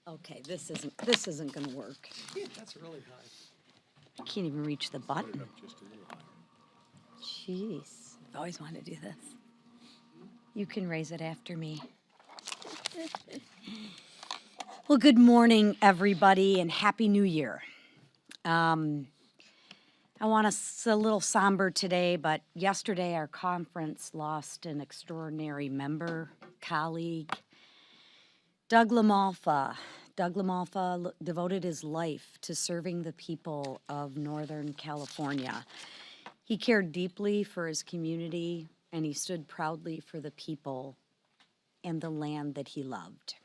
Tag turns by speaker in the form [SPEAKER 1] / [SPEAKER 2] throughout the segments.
[SPEAKER 1] Okay, this isn't gonna work.
[SPEAKER 2] Yeah, that's really high.
[SPEAKER 1] I can't even reach the
[SPEAKER 2] Put it
[SPEAKER 1] button.
[SPEAKER 2] up just a little higher.
[SPEAKER 1] Jeez, I've always wanted to do this. You can raise it after me. Well, good morning, everybody, and Happy New Year. I want us a little somber today, but yesterday our conference lost an extraordinary member, colleague, Doug LaMalfa. Doug LaMalfa devoted his life to serving the people of Northern California. He cared deeply for his community, and he stood proudly for the people and the land that he loved.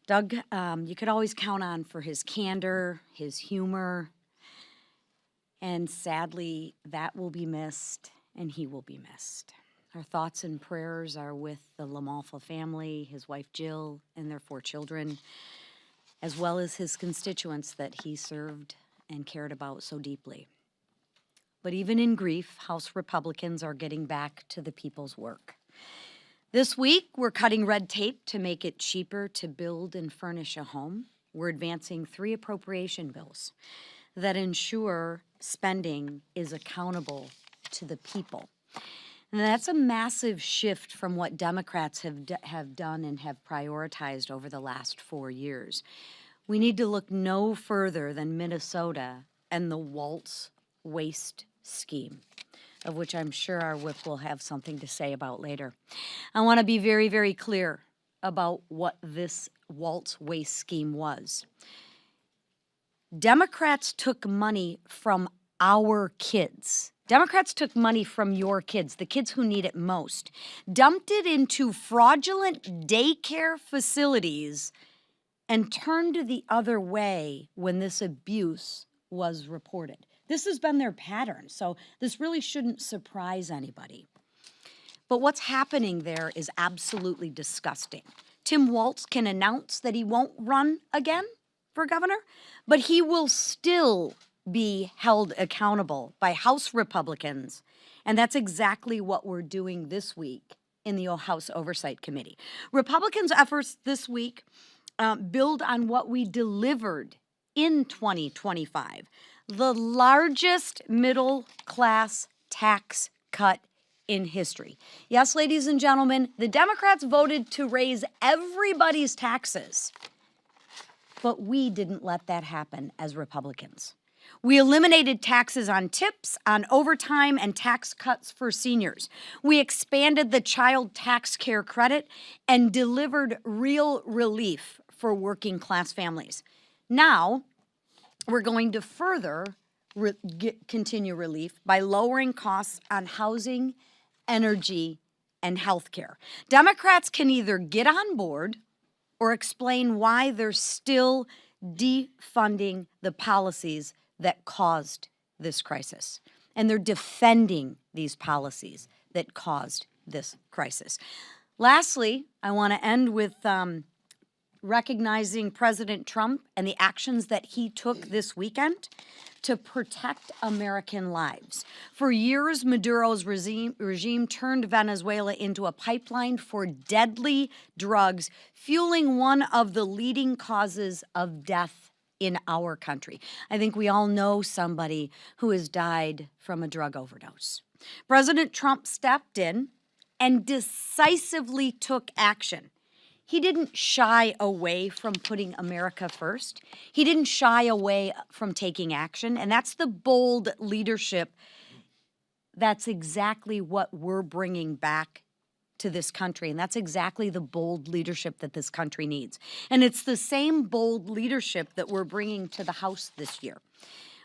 [SPEAKER 1] Doug, you could always count on for his candor, his humor, and sadly, that will be missed, and he will be missed. Our thoughts and prayers are with the LaMalfa family, his wife Jill, and their 4 children, as well as his constituents that he served and cared about so deeply. But even in grief, House Republicans are getting back to the people's work. This week, we're cutting red tape to make it cheaper to build and furnish a home. We're advancing 3 appropriation bills that ensure spending is accountable to the people. And that's a massive shift from what Democrats have done and have prioritized over the last 4 years. We need to look no further than Minnesota and the Walz waste scheme, of which I'm sure our whip will have something to say about later. I want to be very, very clear about what this Walz waste scheme was. Democrats took money from our kids. Democrats took money from your kids, the kids who need it most, dumped it into fraudulent daycare facilities, and turned the other way when this abuse was reported. This has been their pattern, so this really shouldn't surprise anybody. But what's happening there is absolutely disgusting. Tim Walz can announce that he won't run again for governor, but he will still be held accountable by House Republicans, and that's exactly what we're doing this week in the House Oversight Committee. Republicans' efforts this week build on what we delivered in 2025, the largest middle-class tax cut in history. Yes, ladies and gentlemen, the Democrats voted to raise everybody's taxes, but we didn't let that happen as Republicans. We eliminated taxes on tips, on overtime, and tax cuts for seniors. We expanded the child tax care credit and delivered real relief for working class families. Now, we're going to further continue relief by lowering costs on housing, energy, and health care. Democrats can either get on board or explain why they're still defunding the policies that caused this crisis. And they're defending these policies that caused this crisis. Lastly, I want to end with recognizing President Trump and the actions that he took this weekend to protect American lives. For years, Maduro's regime turned Venezuela into a pipeline for deadly drugs, fueling one of the leading causes of death in our country. I think we all know somebody who has died from a drug overdose. President Trump stepped in and decisively took action. He didn't shy away from putting America first. He didn't shy away from taking action, and that's the bold leadership. That's exactly what we're bringing back to this country, and that's exactly the bold leadership that this country needs. And it's the same bold leadership that we're bringing to the House this year.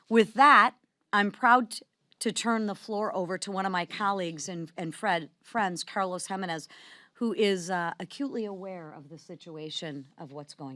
[SPEAKER 1] With that, I'm proud to turn the floor over to one of my colleagues and friends, Carlos Jimenez, who is acutely aware of the situation of what's going on.